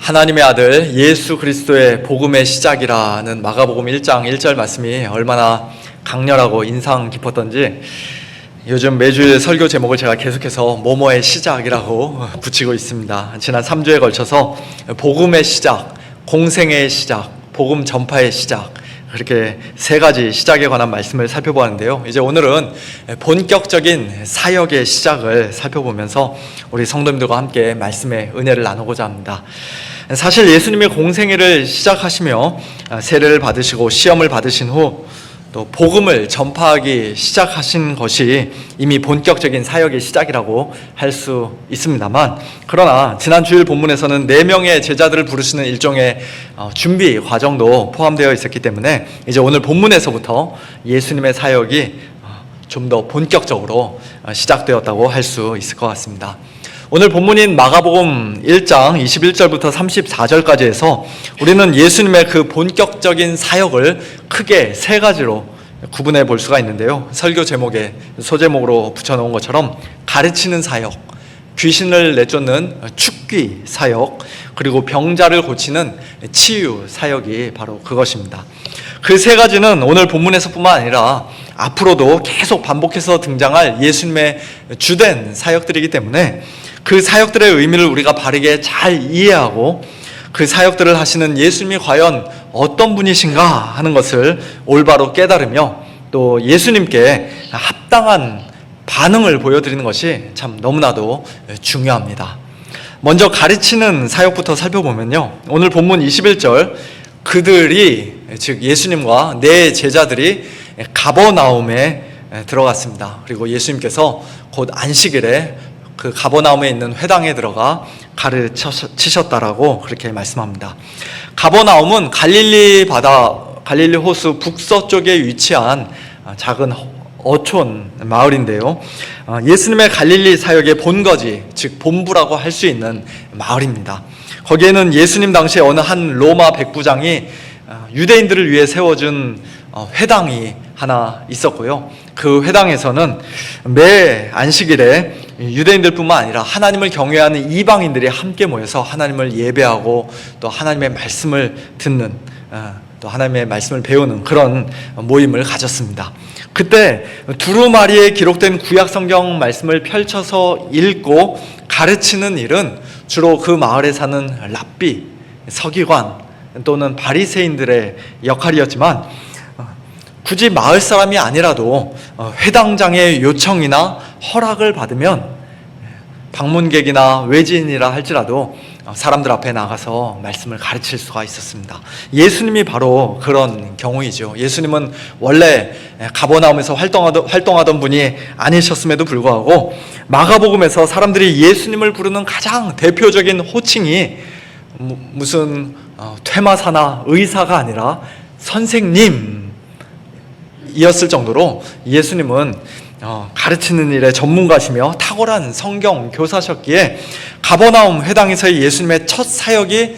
하나님의 아들 예수 그리스도의 복음의 시작이라는 마가복음 1장 1절 말씀이 얼마나 강렬하고 인상 깊었던지 요즘 매주일 설교 제목을 제가 계속해서 뭐뭐의 시작이라고 붙이고 있습니다. 지난 3주에 걸쳐서 복음의 시작, 공생의 시작, 복음 전파의 시작, 그렇게 세 가지 시작에 관한 말씀을 살펴보았는데요. 이제 오늘은 본격적인 사역의 시작을 살펴보면서 우리 성도님들과 함께 말씀의 은혜를 나누고자 합니다. 사실 예수님의 공생애를 시작하시며 세례를 받으시고 시험을 받으신 후 또 복음을 전파하기 시작하신 것이 이미 본격적인 사역의 시작이라고 할 수 있습니다만, 그러나 지난 주일 본문에서는 4명의 제자들을 부르시는 일종의 준비 과정도 포함되어 있었기 때문에 이제 오늘 본문에서부터 예수님의 사역이 좀 더 본격적으로 시작되었다고 할 수 있을 것 같습니다. 오늘 본문인 마가복음 1장 21절부터 34절까지 해서 우리는 예수님의 그 본격적인 사역을 크게 세 가지로 구분해 볼 수가 있는데요. 설교 제목에 소제목으로 붙여놓은 것처럼 가르치는 사역, 귀신을 내쫓는 축귀 사역, 그리고 병자를 고치는 치유 사역이 바로 그것입니다. 그 세 가지는 오늘 본문에서뿐만 아니라 앞으로도 계속 반복해서 등장할 예수님의 주된 사역들이기 때문에 그 사역들의 의미를 우리가 바르게 잘 이해하고 그 사역들을 하시는 예수님이 과연 어떤 분이신가 하는 것을 올바로 깨달으며 또 예수님께 합당한 반응을 보여드리는 것이 참 너무나도 중요합니다. 먼저 가르치는 사역부터 살펴보면요, 오늘 본문 21절 그들이, 즉 예수님과 네 제자들이 가버나움에 들어갔습니다. 그리고 예수님께서 곧 안식일에 그 가버나움에 있는 회당에 들어가 가르치셨다라고 그렇게 말씀합니다. 가버나움은 갈릴리 호수 북서쪽에 위치한 작은 어촌 마을인데요, 예수님의 갈릴리 사역의 본거지, 즉 본부라고 할 수 있는 마을입니다. 거기에는 예수님 당시에 어느 한 로마 백부장이 유대인들을 위해 세워준 회당이 하나 있었고요, 그 회당에서는 매 안식일에 유대인들뿐만 아니라 하나님을 경외하는 이방인들이 함께 모여서 하나님을 예배하고 또 하나님의 말씀을 듣는, 또 하나님의 말씀을 배우는 그런 모임을 가졌습니다. 그때 두루마리에 기록된 구약 성경 말씀을 펼쳐서 읽고 가르치는 일은 주로 그 마을에 사는 랍비, 서기관 또는 바리새인들의 역할이었지만, 굳이 마을 사람이 아니라도 회당장의 요청이나 허락을 받으면 방문객이나 외지인이라 할지라도 사람들 앞에 나가서 말씀을 가르칠 수가 있었습니다. 예수님이 바로 그런 경우이죠. 예수님은 원래 가버나움에서 활동하던 분이 아니셨음에도 불구하고 마가복음에서 사람들이 예수님을 부르는 가장 대표적인 호칭이 무슨 퇴마사나 의사가 아니라 선생님 이었을 정도로 예수님은 가르치는 일에 전문가시며 탁월한 성경 교사셨기에 가버나움 회당에서의 예수님의 첫 사역이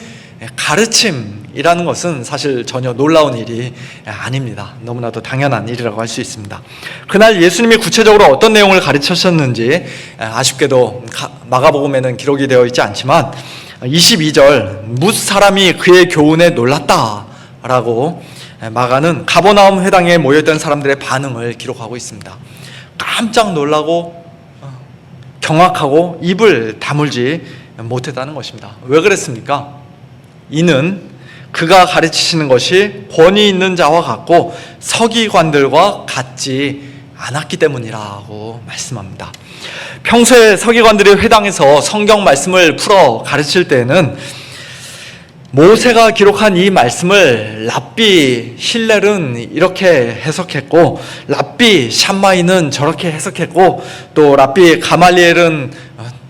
가르침이라는 것은 사실 전혀 놀라운 일이 아닙니다. 너무나도 당연한 일이라고 할 수 있습니다. 그날 예수님이 구체적으로 어떤 내용을 가르치셨는지 아쉽게도 마가복음에는 기록이 되어 있지 않지만 22절 뭇 사람이 그의 교훈에 놀랐다라고 마가는 가버나움 회당에 모여있던 사람들의 반응을 기록하고 있습니다. 깜짝 놀라고 경악하고 입을 다물지 못했다는 것입니다. 왜 그랬습니까? 이는 그가 가르치시는 것이 권위 있는 자와 같고 서기관들과 같지 않았기 때문이라고 말씀합니다. 평소에 서기관들이 회당에서 성경 말씀을 풀어 가르칠 때에는 모세가 기록한 이 말씀을 랍비 힐렐은 이렇게 해석했고, 랍비 샴마이는 저렇게 해석했고, 또 랍비 가말리엘은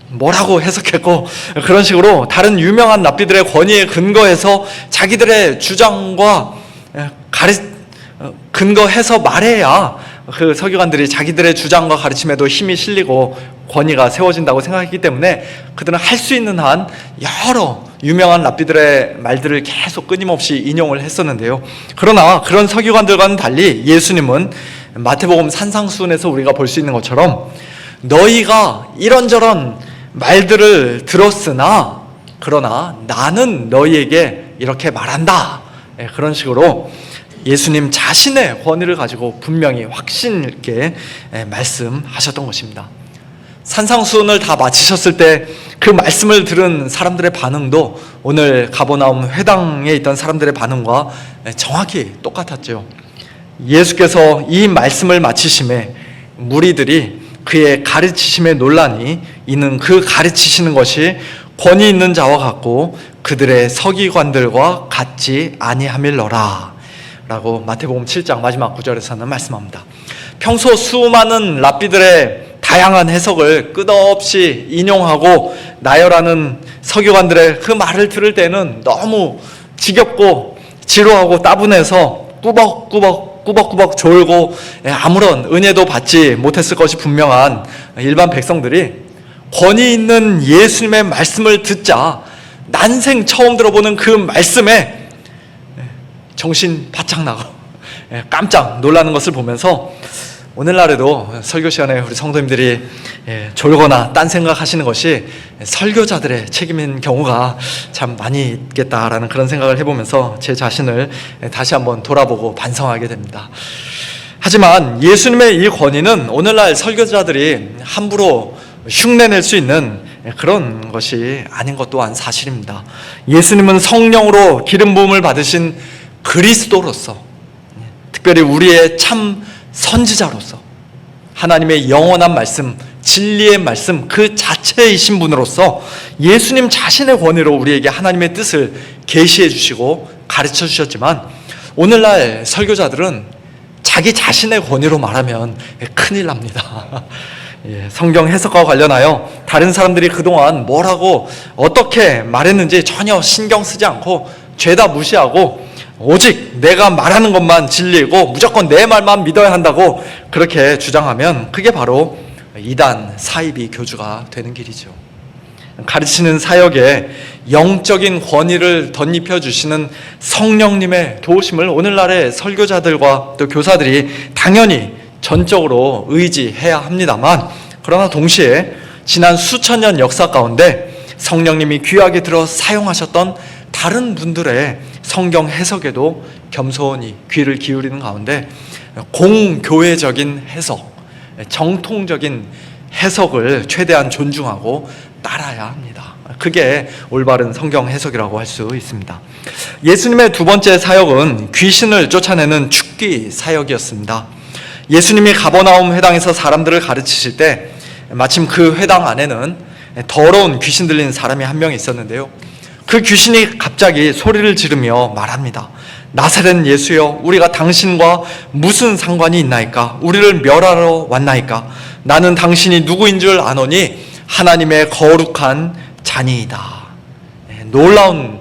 뭐라고 해석했고, 그런 식으로 다른 유명한 랍비들의 권위에 근거해서 자기들의 주장과 근거해서 말해야 그 서기관들이 자기들의 주장과 가르침에도 힘이 실리고 권위가 세워진다고 생각했기 때문에 그들은 할 수 있는 한 여러 유명한 랍비들의 말들을 계속 끊임없이 인용을 했었는데요, 그러나 그런 서기관들과는 달리 예수님은 마태복음 산상수훈에서 우리가 볼 수 있는 것처럼 너희가 이런저런 말들을 들었으나 그러나 나는 너희에게 이렇게 말한다. 그런 식으로 예수님 자신의 권위를 가지고 분명히 확신 있게 말씀하셨던 것입니다. 산상수훈을 다 마치셨을 때 그 말씀을 들은 사람들의 반응도 오늘 가버나움 회당에 있던 사람들의 반응과 정확히 똑같았죠. 예수께서 이 말씀을 마치심에 무리들이 그의 가르치심에 논란이 이는 그 가르치시는 것이 권위 있는 자와 같고 그들의 서기관들과 같지 아니함일러라 라고 마태복음 7장 마지막 구절에서는 말씀합니다. 평소 수많은 랍비들의 다양한 해석을 끝없이 인용하고 나열하는 서기관들의 그 말을 들을 때는 너무 지겹고 지루하고 따분해서 꾸벅꾸벅 졸고 아무런 은혜도 받지 못했을 것이 분명한 일반 백성들이 권위 있는 예수님의 말씀을 듣자 난생 처음 들어보는 그 말씀에 정신 바짝 나고 깜짝 놀라는 것을 보면서 오늘날에도 설교 시간에 우리 성도님들이 졸거나 딴 생각하시는 것이 설교자들의 책임인 경우가 참 많이 있겠다라는 그런 생각을 해보면서 제 자신을 다시 한번 돌아보고 반성하게 됩니다. 하지만 예수님의 이 권위는 오늘날 설교자들이 함부로 흉내낼 수 있는 그런 것이 아닌 것 또한 사실입니다. 예수님은 성령으로 기름 부음을 받으신 그리스도로서, 특별히 우리의 참 선지자로서, 하나님의 영원한 말씀, 진리의 말씀 그 자체이신 분으로서 예수님 자신의 권위로 우리에게 하나님의 뜻을 계시해 주시고 가르쳐 주셨지만, 오늘날 설교자들은 자기 자신의 권위로 말하면 큰일 납니다. 성경 해석과 관련하여 다른 사람들이 그동안 뭐라고 어떻게 말했는지 전혀 신경 쓰지 않고 죄다 무시하고 오직 내가 말하는 것만 진리고 무조건 내 말만 믿어야 한다고 그렇게 주장하면 그게 바로 이단 사이비 교주가 되는 길이죠. 가르치는 사역에 영적인 권위를 덧입혀 주시는 성령님의 도우심을 오늘날의 설교자들과 또 교사들이 당연히 전적으로 의지해야 합니다만, 그러나 동시에 지난 수천 년 역사 가운데 성령님이 귀하게 들어 사용하셨던 다른 분들의 성경 해석에도 겸손히 귀를 기울이는 가운데 공교회적인 해석, 정통적인 해석을 최대한 존중하고 따라야 합니다. 그게 올바른 성경 해석이라고 할 수 있습니다. 예수님의 두 번째 사역은 귀신을 쫓아내는 축기 사역이었습니다. 예수님이 가버나움 회당에서 사람들을 가르치실 때 마침 그 회당 안에는 더러운 귀신 들린 사람이 한 명 있었는데요. 그 귀신이 갑자기 소리를 지르며 말합니다. 나사렛 예수여, 우리가 당신과 무슨 상관이 있나이까? 우리를 멸하러 왔나이까? 나는 당신이 누구인 줄 아노니 하나님의 거룩한 자니이다. 놀라운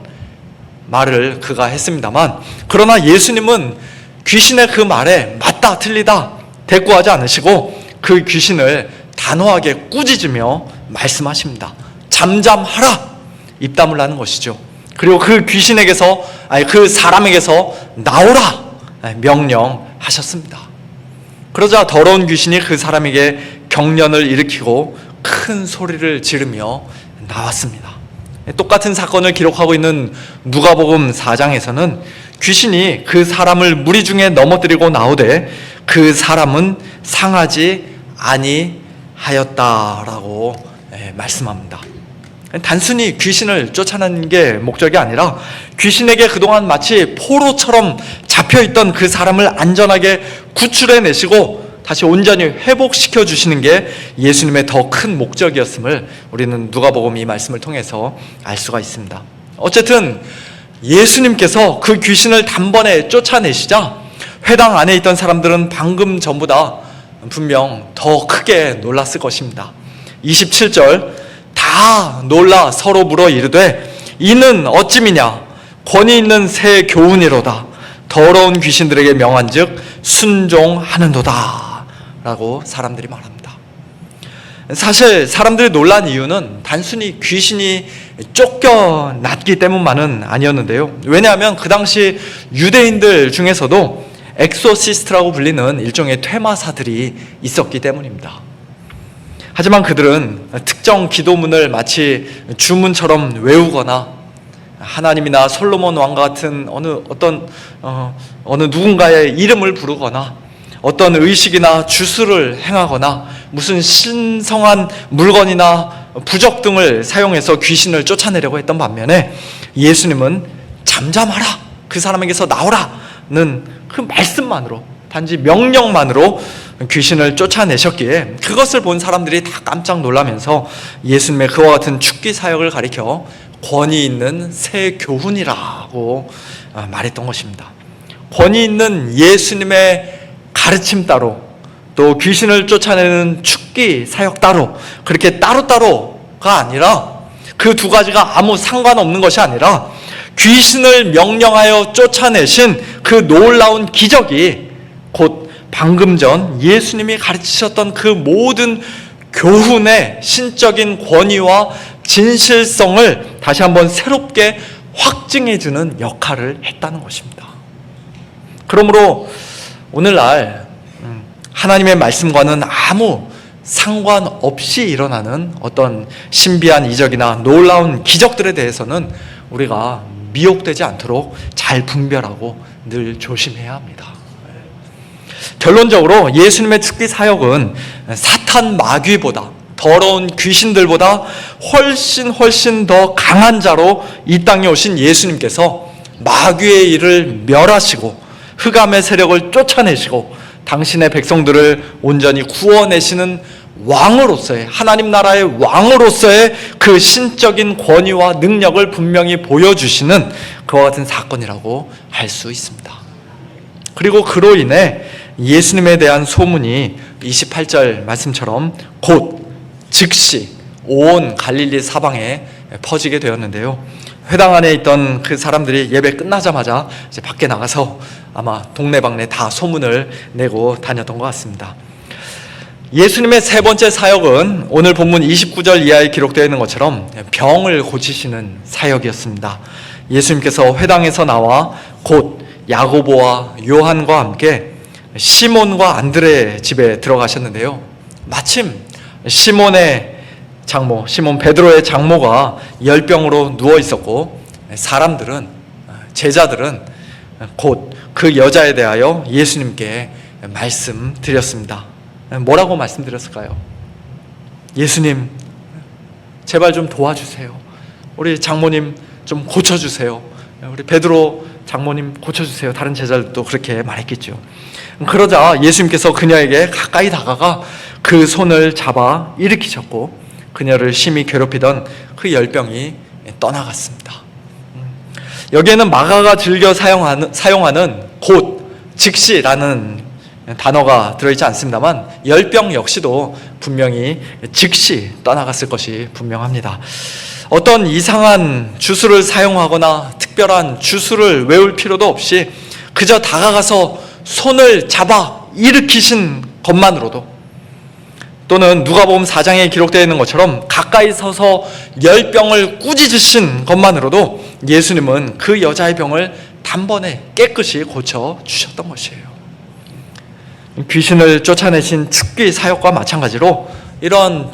말을 그가 했습니다만, 그러나 예수님은 귀신의 그 말에 맞다 틀리다 대꾸하지 않으시고 그 귀신을 단호하게 꾸짖으며 말씀하십니다. 잠잠하라! 입담을 하는 것이죠. 그리고 그 귀신에게서, 그 사람에게서 나오라! 명령하셨습니다. 그러자 더러운 귀신이 그 사람에게 경련을 일으키고 큰 소리를 지르며 나왔습니다. 똑같은 사건을 기록하고 있는 누가복음 4장에서는 귀신이 그 사람을 무리 중에 넘어뜨리고 나오되 그 사람은 상하지 아니하였다라고 말씀합니다. 단순히 귀신을 쫓아내는 게 목적이 아니라 귀신에게 그동안 마치 포로처럼 잡혀있던 그 사람을 안전하게 구출해내시고 다시 온전히 회복시켜 주시는 게 예수님의 더 큰 목적이었음을 우리는 누가복음 이 말씀을 통해서 알 수가 있습니다. 어쨌든 예수님께서 그 귀신을 단번에 쫓아내시자 회당 안에 있던 사람들은 방금 전보다 분명 더 크게 놀랐을 것입니다. 27절, 다 놀라 서로 물어 이르되 이는 어찌미냐? 권위 있는 새 교훈이로다. 더러운 귀신들에게 명한즉 순종하는도다 라고 사람들이 말합니다. 사실 사람들이 놀란 이유는 단순히 귀신이 쫓겨났기 때문만은 아니었는데요. 왜냐하면 그 당시 유대인들 중에서도 엑소시스트라고 불리는 일종의 퇴마사들이 있었기 때문입니다. 하지만 그들은 특정 기도문을 마치 주문처럼 외우거나 하나님이나 솔로몬 왕 같은 어느 누군가의 이름을 부르거나 어떤 의식이나 주술을 행하거나 무슨 신성한 물건이나 부적 등을 사용해서 귀신을 쫓아내려고 했던 반면에 예수님은 잠잠하라, 그 사람에게서 나오라는 그 말씀만으로, 단지 명령만으로 귀신을 쫓아내셨기에 그것을 본 사람들이 다 깜짝 놀라면서 예수님의 그와 같은 축기 사역을 가리켜 권위 있는 새 교훈이라고 말했던 것입니다. 권위 있는 예수님의 가르침 따로, 또 귀신을 쫓아내는 축기 사역 따로, 그렇게 따로따로가 아니라, 그 두 가지가 아무 상관없는 것이 아니라 귀신을 명령하여 쫓아내신 그 놀라운 기적이 곧 방금 전 예수님이 가르치셨던 그 모든 교훈의 신적인 권위와 진실성을 다시 한번 새롭게 확증해주는 역할을 했다는 것입니다. 그러므로 오늘날 하나님의 말씀과는 아무 상관없이 일어나는 어떤 신비한 이적이나 놀라운 기적들에 대해서는 우리가 미혹되지 않도록 잘 분별하고 늘 조심해야 합니다. 결론적으로 예수님의 축기 사역은 사탄 마귀보다, 더러운 귀신들보다 훨씬 더 강한 자로 이 땅에 오신 예수님께서 마귀의 일을 멸하시고 흑암의 세력을 쫓아내시고 당신의 백성들을 온전히 구원내시는 왕으로서의, 하나님 나라의 왕으로서의 그 신적인 권위와 능력을 분명히 보여주시는 그와 같은 사건이라고 할 수 있습니다. 그리고 그로 인해 예수님에 대한 소문이 28절 말씀처럼 곧 즉시 온 갈릴리 사방에 퍼지게 되었는데요. 회당 안에 있던 그 사람들이 예배 끝나자마자 이제 밖에 나가서 아마 동네방네 다 소문을 내고 다녔던 것 같습니다. 예수님의 세 번째 사역은 오늘 본문 29절 이하에 기록되어 있는 것처럼 병을 고치시는 사역이었습니다. 예수님께서 회당에서 나와 곧 야고보와 요한과 함께 시몬과 안드레의 집에 들어가셨는데요. 마침 시몬의 장모, 시몬 베드로의 장모가 열병으로 누워 있었고 사람들은, 제자들은 곧 그 여자에 대하여 예수님께 말씀드렸습니다. 뭐라고 말씀드렸을까요? 예수님, 제발 좀 도와주세요. 우리 장모님 좀 고쳐주세요. 우리 베드로 장모님 고쳐주세요. 다른 제자들도 그렇게 말했겠죠. 그러자 예수님께서 그녀에게 가까이 다가가 그 손을 잡아 일으키셨고 그녀를 심히 괴롭히던 그 열병이 떠나갔습니다. 여기에는 마가가 즐겨 사용하는 곧, 즉시라는 단어가 들어있지 않습니다만 열병 역시도 분명히 즉시 떠나갔을 것이 분명합니다. 어떤 이상한 주술을 사용하거나 특별한 주술을 외울 필요도 없이 그저 다가가서 손을 잡아 일으키신 것만으로도, 또는 누가복음 4장에 기록되어 있는 것처럼 가까이 서서 열병을 꾸짖으신 것만으로도 예수님은 그 여자의 병을 단번에 깨끗이 고쳐주셨던 것이에요. 귀신을 쫓아내신 축기 사역과 마찬가지로 이런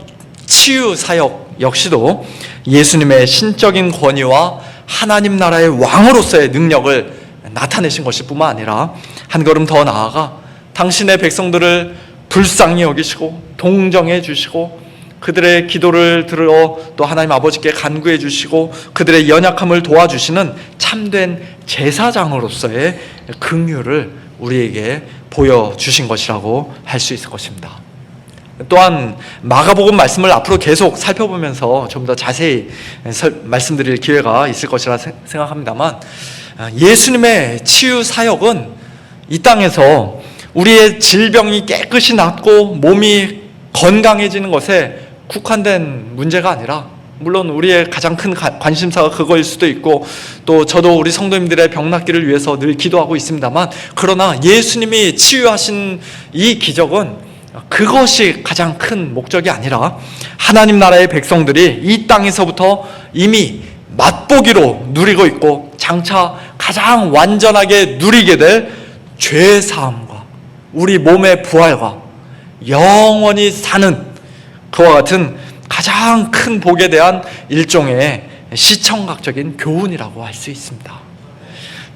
치유 사역 역시도 예수님의 신적인 권위와 하나님 나라의 왕으로서의 능력을 나타내신 것일 뿐만 아니라 한 걸음 더 나아가 당신의 백성들을 불쌍히 여기시고 동정해 주시고 그들의 기도를 들어 또 하나님 아버지께 간구해 주시고 그들의 연약함을 도와주시는 참된 제사장으로서의 긍휼을 우리에게 보여주신 것이라고 할 수 있을 것입니다. 또한 마가복음 말씀을 앞으로 계속 살펴보면서 좀 더 자세히 말씀드릴 기회가 있을 것이라 생각합니다만, 예수님의 치유 사역은 이 땅에서 우리의 질병이 깨끗이 낫고 몸이 건강해지는 것에 국한된 문제가 아니라, 물론 우리의 가장 큰 관심사가 그거일 수도 있고 또 저도 우리 성도님들의 병 낫기를 위해서 늘 기도하고 있습니다만, 그러나 예수님이 치유하신 이 기적은 그것이 가장 큰 목적이 아니라 하나님 나라의 백성들이 이 땅에서부터 이미 맛보기로 누리고 있고 장차 가장 완전하게 누리게 될 죄사함과 우리 몸의 부활과 영원히 사는 그와 같은 가장 큰 복에 대한 일종의 시청각적인 교훈이라고 할 수 있습니다.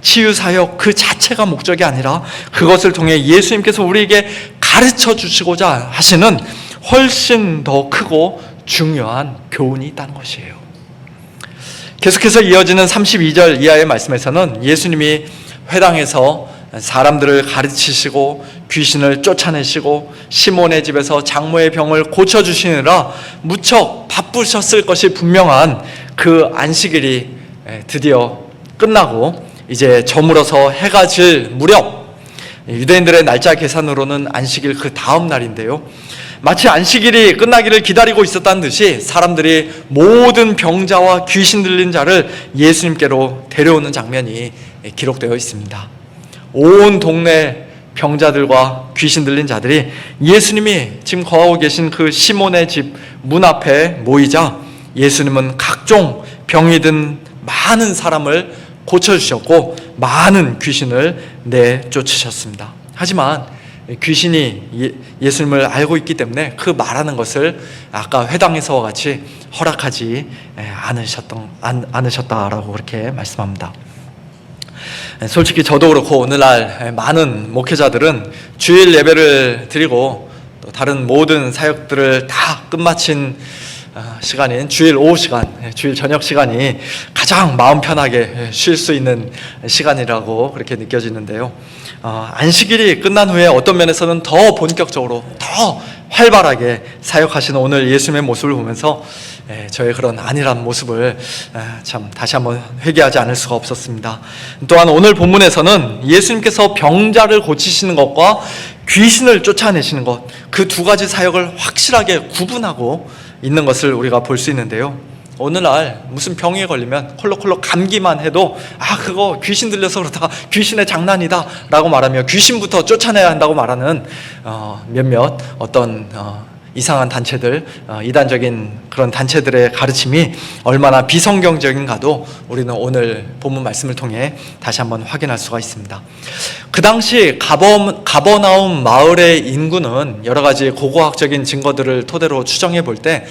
치유사역 그 자체가 목적이 아니라 그것을 통해 예수님께서 우리에게 가르쳐 주시고자 하시는 훨씬 더 크고 중요한 교훈이 있다는 것이에요. 계속해서 이어지는 32절 이하의 말씀에서는 예수님이 회당에서 사람들을 가르치시고 귀신을 쫓아내시고 시몬의 집에서 장모의 병을 고쳐주시느라 무척 바쁘셨을 것이 분명한 그 안식일이 드디어 끝나고 이제 저물어서 해가 질 무렵, 유대인들의 날짜 계산으로는 안식일 그 다음 날인데요, 마치 안식일이 끝나기를 기다리고 있었다는 듯이 사람들이 모든 병자와 귀신 들린 자를 예수님께로 데려오는 장면이 기록되어 있습니다. 온 동네 병자들과 귀신 들린 자들이 예수님이 지금 거하고 계신 그 시몬의 집 문 앞에 모이자 예수님은 각종 병이 든 많은 사람을 고쳐주셨고 많은 귀신을 내쫓으셨습니다. 하지만 귀신이 예수님을 알고 있기 때문에 그 말하는 것을 아까 회당에서와 같이 허락하지 않으셨다라고 그렇게 말씀합니다. 솔직히 저도 그렇고 오늘날 많은 목회자들은 주일 예배를 드리고 또 다른 모든 사역들을 다 끝마친 시간인 주일 오후 시간, 주일 저녁 시간이 가장 마음 편하게 쉴 수 있는 시간이라고 그렇게 느껴지는데요. 안식일이 끝난 후에 어떤 면에서는 더 본격적으로 더 활발하게 사역하시는 오늘 예수님의 모습을 보면서 저의 그런 안일한 모습을 참 다시 한번 회개하지 않을 수가 없었습니다. 또한 오늘 본문에서는 예수님께서 병자를 고치시는 것과 귀신을 쫓아내시는 것, 그 두 가지 사역을 확실하게 구분하고 있는 것을 우리가 볼 수 있는데요. 오늘날 무슨 병에 걸리면 콜록콜록 감기만 해도 그거 귀신 들려서 그렇다가 귀신의 장난이다 라고 말하며 귀신부터 쫓아내야 한다고 말하는 몇몇 어떤 이상한 단체들, 이단적인 그런 단체들의 가르침이 얼마나 비성경적인가도 우리는 오늘 본문 말씀을 통해 다시 한번 확인할 수가 있습니다. 그 당시 가버나움 마을의 인구는 여러 가지 고고학적인 증거들을 토대로 추정해 볼 때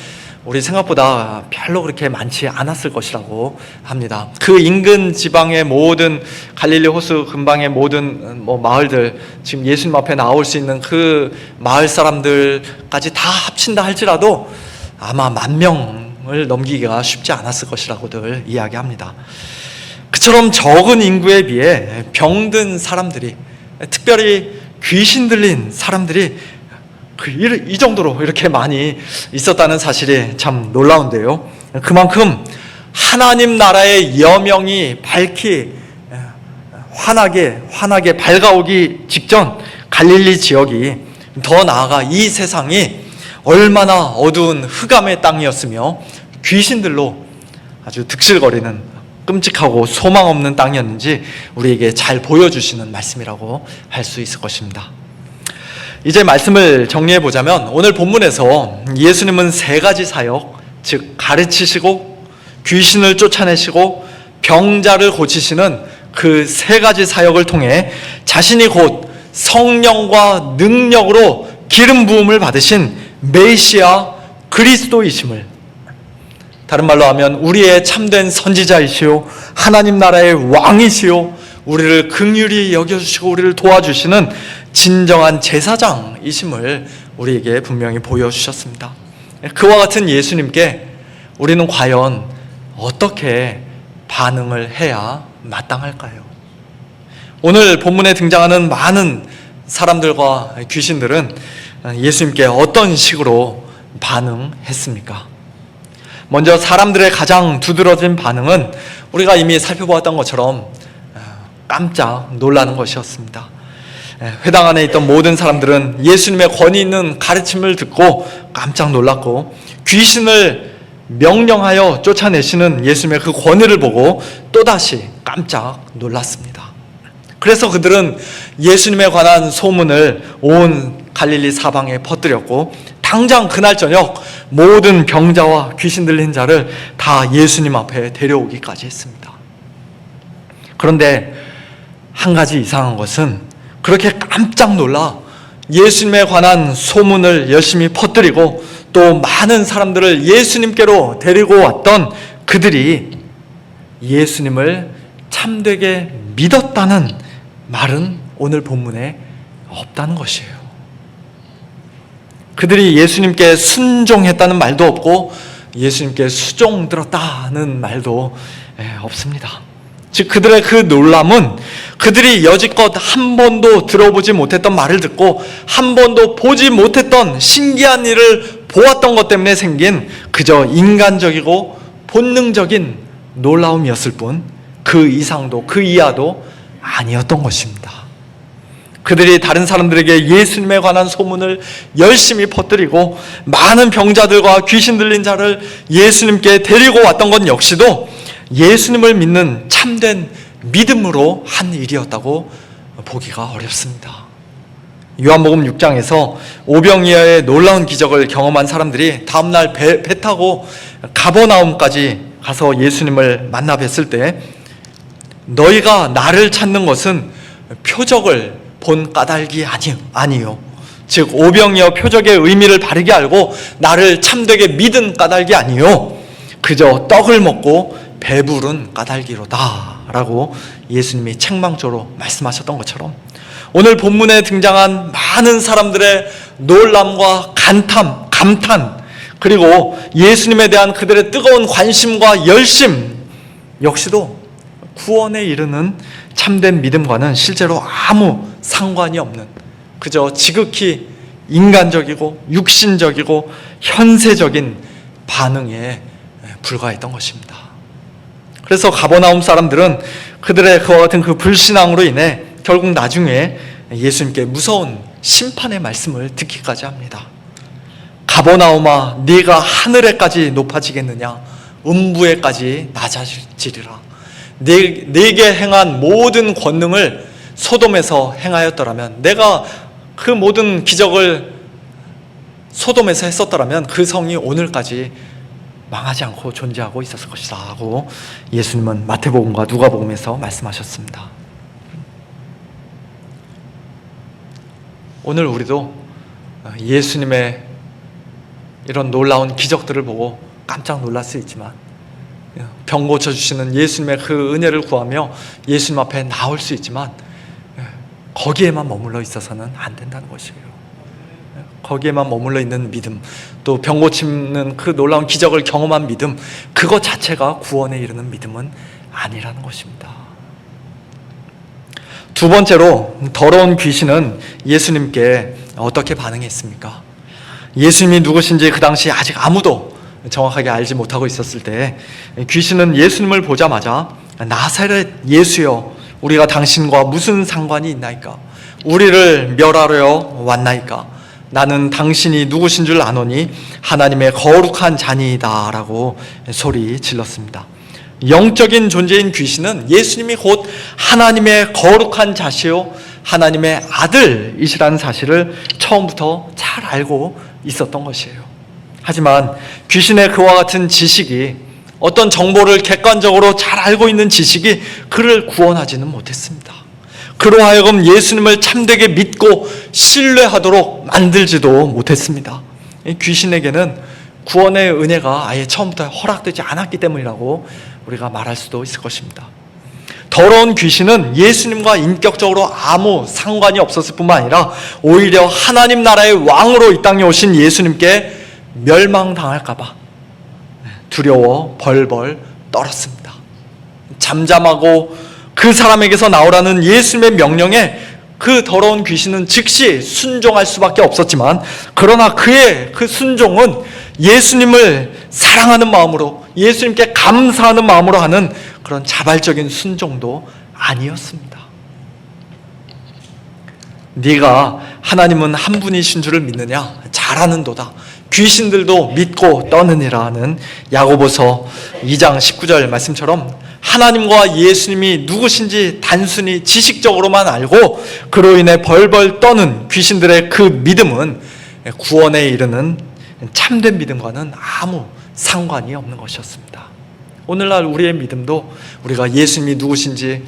우리 생각보다 별로 그렇게 많지 않았을 것이라고 합니다. 그 인근 지방의 모든 갈릴리 호수 근방의 모든 마을들, 지금 예수님 앞에 나올 수 있는 그 마을 사람들까지 다 합친다 할지라도 아마 10,000명을 넘기기가 쉽지 않았을 것이라고들 이야기합니다. 그처럼 적은 인구에 비해 병든 사람들이, 특별히 귀신 들린 사람들이 이 정도로 이렇게 많이 있었다는 사실이 참 놀라운데요. 그만큼 하나님 나라의 여명이 환하게 밝아오기 직전 갈릴리 지역이, 더 나아가 이 세상이 얼마나 어두운 흑암의 땅이었으며 귀신들로 아주 득실거리는 끔찍하고 소망 없는 땅이었는지 우리에게 잘 보여주시는 말씀이라고 할 수 있을 것입니다. 이제 말씀을 정리해 보자면 오늘 본문에서 예수님은 세 가지 사역, 즉 가르치시고 귀신을 쫓아내시고 병자를 고치시는 그 세 가지 사역을 통해 자신이 곧 성령과 능력으로 기름 부음을 받으신 메시아 그리스도이심을, 다른 말로 하면 우리의 참된 선지자이시오 하나님 나라의 왕이시오 우리를 긍휼히 여겨주시고 우리를 도와주시는 진정한 제사장이심을 우리에게 분명히 보여주셨습니다. 그와 같은 예수님께 우리는 과연 어떻게 반응을 해야 마땅할까요? 오늘 본문에 등장하는 많은 사람들과 귀신들은 예수님께 어떤 식으로 반응했습니까? 먼저 사람들의 가장 두드러진 반응은 우리가 이미 살펴보았던 것처럼 깜짝 놀라는 것이었습니다. 회당 안에 있던 모든 사람들은 예수님의 권위 있는 가르침을 듣고 깜짝 놀랐고, 귀신을 명령하여 쫓아내시는 예수님의 그 권위를 보고 또다시 깜짝 놀랐습니다. 그래서 그들은 예수님에 관한 소문을 온 갈릴리 사방에 퍼뜨렸고 당장 그날 저녁 모든 병자와 귀신 들린 자를 다 예수님 앞에 데려오기까지 했습니다. 그런데 한 가지 이상한 것은 그렇게 깜짝 놀라 예수님에 관한 소문을 열심히 퍼뜨리고 또 많은 사람들을 예수님께로 데리고 왔던 그들이 예수님을 참되게 믿었다는 말은 오늘 본문에 없다는 것이에요. 그들이 예수님께 순종했다는 말도 없고 예수님께 수종 들었다는 말도 없습니다. 즉 그들의 그 놀람은 그들이 여지껏 한 번도 들어보지 못했던 말을 듣고 한 번도 보지 못했던 신기한 일을 보았던 것 때문에 생긴 그저 인간적이고 본능적인 놀라움이었을 뿐 그 이상도 그 이하도 아니었던 것입니다. 그들이 다른 사람들에게 예수님에 관한 소문을 열심히 퍼뜨리고 많은 병자들과 귀신 들린 자를 예수님께 데리고 왔던 것 역시도 예수님을 믿는 참된 믿음으로 한 일이었다고 보기가 어렵습니다. 요한복음 6장에서 오병이어의 놀라운 기적을 경험한 사람들이 다음날 배 타고 가버나움까지 가서 예수님을 만나 뵀을 때 너희가 나를 찾는 것은 표적을 본 까닭이 아니요. 즉 오병이어 표적의 의미를 바르게 알고 나를 참되게 믿은 까닭이 아니요. 그저 떡을 먹고 배부른 까닭이로다 라고 예수님이 책망조로 말씀하셨던 것처럼 오늘 본문에 등장한 많은 사람들의 놀람과 감탄 그리고 예수님에 대한 그들의 뜨거운 관심과 열심 역시도 구원에 이르는 참된 믿음과는 실제로 아무 상관이 없는 그저 지극히 인간적이고 육신적이고 현세적인 반응에 불과했던 것입니다. 그래서 가버나움 사람들은 그들의 그와 같은 그 불신앙으로 인해 결국 나중에 예수님께 무서운 심판의 말씀을 듣기까지 합니다. 가버나움아 네가 하늘에까지 높아지겠느냐 음부에까지 낮아지리라. 네게 행한 모든 권능을 소돔에서 행하였더라면 내가 그 모든 기적을 소돔에서 했었더라면 그 성이 오늘까지 망하지 않고 존재하고 있었을 것이다 하고 예수님은 마태복음과 누가복음에서 말씀하셨습니다. 오늘 우리도 예수님의 이런 놀라운 기적들을 보고 깜짝 놀랄 수 있지만 병 고쳐주시는 예수님의 그 은혜를 구하며 예수님 앞에 나올 수 있지만 거기에만 머물러 있어서는 안 된다는 것이에요. 거기에만 머물러 있는 믿음, 또 병 고치는 그 놀라운 기적을 경험한 믿음, 그것 자체가 구원에 이르는 믿음은 아니라는 것입니다. 두 번째로 더러운 귀신은 예수님께 어떻게 반응했습니까? 예수님이 누구신지 그 당시 아직 아무도 정확하게 알지 못하고 있었을 때 귀신은 예수님을 보자마자 나사렛 예수여 우리가 당신과 무슨 상관이 있나이까? 우리를 멸하려 왔나이까? 나는 당신이 누구신 줄 아노니 하나님의 거룩한 자니이다 라고 소리 질렀습니다. 영적인 존재인 귀신은 예수님이 곧 하나님의 거룩한 자시요 하나님의 아들이시라는 사실을 처음부터 잘 알고 있었던 것이에요. 하지만 귀신의 그와 같은 지식이 어떤 정보를 객관적으로 잘 알고 있는 지식이 그를 구원하지는 못했습니다. 그로 하여금 예수님을 참되게 믿고 신뢰하도록 만들지도 못했습니다. 귀신에게는 구원의 은혜가 아예 처음부터 허락되지 않았기 때문이라고 우리가 말할 수도 있을 것입니다. 더러운 귀신은 예수님과 인격적으로 아무 상관이 없었을 뿐만 아니라 오히려 하나님 나라의 왕으로 이 땅에 오신 예수님께 멸망당할까 봐 두려워 벌벌 떨었습니다. 잠잠하고 그 사람에게서 나오라는 예수님의 명령에 그 더러운 귀신은 즉시 순종할 수밖에 없었지만 그러나 그의 그 순종은 예수님을 사랑하는 마음으로 예수님께 감사하는 마음으로 하는 그런 자발적인 순종도 아니었습니다. 네가 하나님은 한 분이신 줄을 믿느냐? 잘하는도다. 귀신들도 믿고 떠느니라는 야고보서 2장 19절 말씀처럼 하나님과 예수님이 누구신지 단순히 지식적으로만 알고 그로 인해 벌벌 떠는 귀신들의 그 믿음은 구원에 이르는 참된 믿음과는 아무 상관이 없는 것이었습니다. 오늘날 우리의 믿음도 우리가 예수님이 누구신지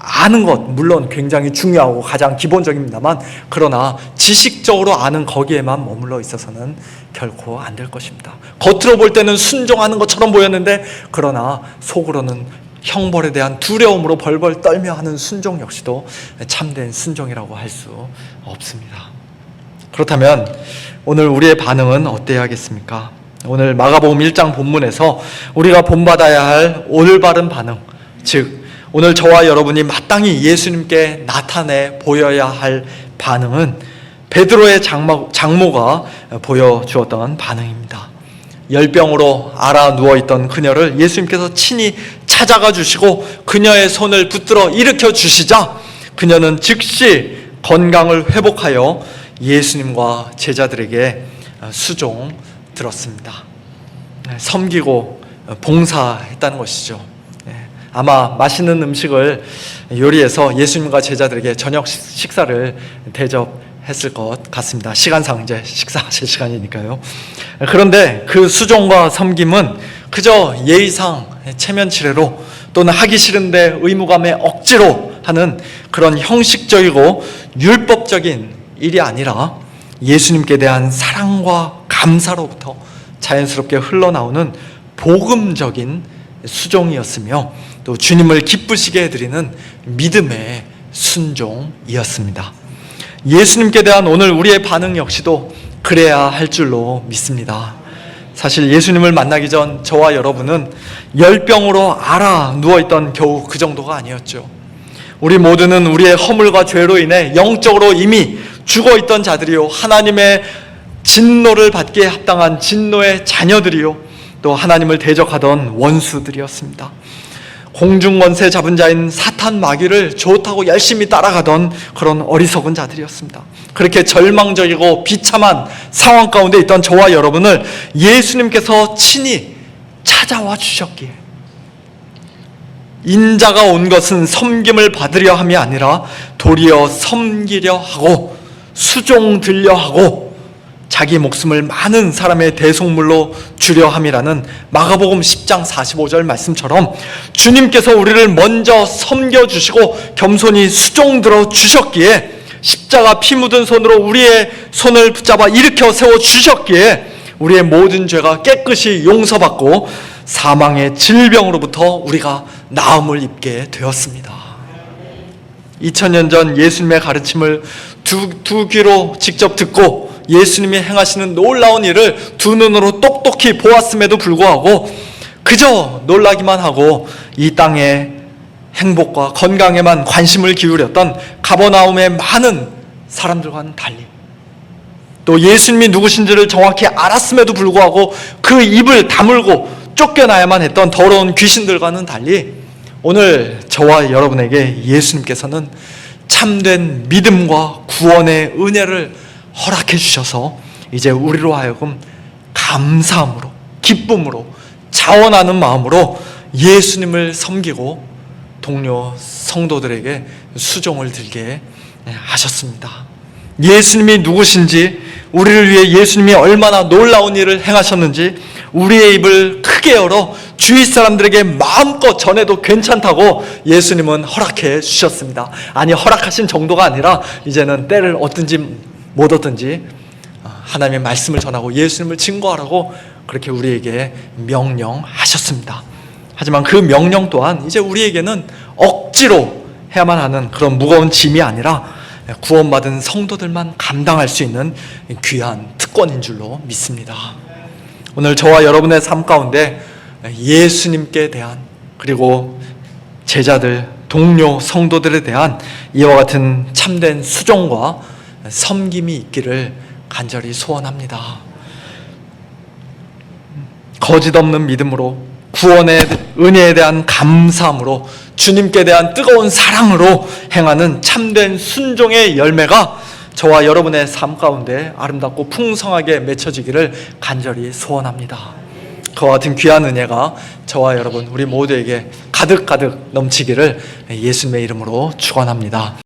아는 것 물론 굉장히 중요하고 가장 기본적입니다만, 그러나 지식적으로 아는 거기에만 머물러 있어서는 결코 안 될 것입니다. 겉으로 볼 때는 순종하는 것처럼 보였는데, 그러나 속으로는 형벌에 대한 두려움으로 벌벌 떨며 하는 순종 역시도 참된 순종이라고 할 수 없습니다. 그렇다면 오늘 우리의 반응은 어때야겠습니까? 오늘 마가복음 1장 본문에서 우리가 본받아야 할 올바른 반응, 즉 오늘 저와 여러분이 마땅히 예수님께 나타내 보여야 할 반응은 베드로의 장모가 보여주었던 반응입니다. 열병으로 앓아 누워있던 그녀를 예수님께서 친히 찾아가 주시고 그녀의 손을 붙들어 일으켜 주시자 그녀는 즉시 건강을 회복하여 예수님과 제자들에게 수종 들었습니다. 섬기고 봉사했다는 것이죠. 아마 맛있는 음식을 요리해서 예수님과 제자들에게 저녁 식사를 대접했을 것 같습니다. 시간상 이제 식사하실 시간이니까요. 그런데 그 수종과 섬김은 그저 예의상 체면치레로 또는 하기 싫은데 의무감에 억지로 하는 그런 형식적이고 율법적인 일이 아니라 예수님께 대한 사랑과 감사로부터 자연스럽게 흘러나오는 복음적인 수종이었으며 또 주님을 기쁘시게 해드리는 믿음의 순종이었습니다. 예수님께 대한 오늘 우리의 반응 역시도 그래야 할 줄로 믿습니다. 사실 예수님을 만나기 전 저와 여러분은 열병으로 앓아 누워있던 겨우 그 정도가 아니었죠. 우리 모두는 우리의 허물과 죄로 인해 영적으로 이미 죽어있던 자들이요, 하나님의 진노를 받기에 합당한 진노의 자녀들이요, 또 하나님을 대적하던 원수들이었습니다. 공중권세 잡은 자인 사탄 마귀를 좋다고 열심히 따라가던 그런 어리석은 자들이었습니다. 그렇게 절망적이고 비참한 상황 가운데 있던 저와 여러분을 예수님께서 친히 찾아와 주셨기에, 인자가 온 것은 섬김을 받으려 함이 아니라 도리어 섬기려 하고 수종 들려 하고 자기 목숨을 많은 사람의 대속물로 주려 함이라는 마가복음 10장 45절 말씀처럼 주님께서 우리를 먼저 섬겨주시고 겸손히 수종 들어 주셨기에, 십자가 피 묻은 손으로 우리의 손을 붙잡아 일으켜 세워 주셨기에 우리의 모든 죄가 깨끗이 용서받고 사망의 질병으로부터 우리가 나음을 입게 되었습니다. 2000년 전 예수님의 가르침을 두 귀로 직접 듣고 예수님이 행하시는 놀라운 일을 두 눈으로 똑똑히 보았음에도 불구하고 그저 놀라기만 하고 이 땅의 행복과 건강에만 관심을 기울였던 가버나움의 많은 사람들과는 달리, 또 예수님이 누구신지를 정확히 알았음에도 불구하고 그 입을 다물고 쫓겨나야만 했던 더러운 귀신들과는 달리 오늘 저와 여러분에게 예수님께서는 참된 믿음과 구원의 은혜를 허락해 주셔서 이제 우리로 하여금 감사함으로, 기쁨으로, 자원하는 마음으로 예수님을 섬기고 동료 성도들에게 수종을 들게 하셨습니다. 예수님이 누구신지, 우리를 위해 예수님이 얼마나 놀라운 일을 행하셨는지 우리의 입을 크게 열어 주위 사람들에게 마음껏 전해도 괜찮다고 예수님은 허락해 주셨습니다. 아니, 허락하신 정도가 아니라 이제는 때를 얻든지 못 얻든지 하나님의 말씀을 전하고 예수님을 증거하라고 그렇게 우리에게 명령하셨습니다. 하지만 그 명령 또한 이제 우리에게는 억지로 해야만 하는 그런 무거운 짐이 아니라 구원받은 성도들만 감당할 수 있는 귀한 특권인 줄로 믿습니다. 오늘 저와 여러분의 삶 가운데 예수님께 대한, 그리고 제자들, 동료 성도들에 대한 이와 같은 참된 수종과 섬김이 있기를 간절히 소원합니다. 거짓 없는 믿음으로, 구원의 은혜에 대한 감사함으로, 주님께 대한 뜨거운 사랑으로 행하는 참된 순종의 열매가 저와 여러분의 삶 가운데 아름답고 풍성하게 맺혀지기를 간절히 소원합니다. 그와 같은 귀한 은혜가 저와 여러분, 우리 모두에게 가득가득 넘치기를 예수님의 이름으로 축원합니다.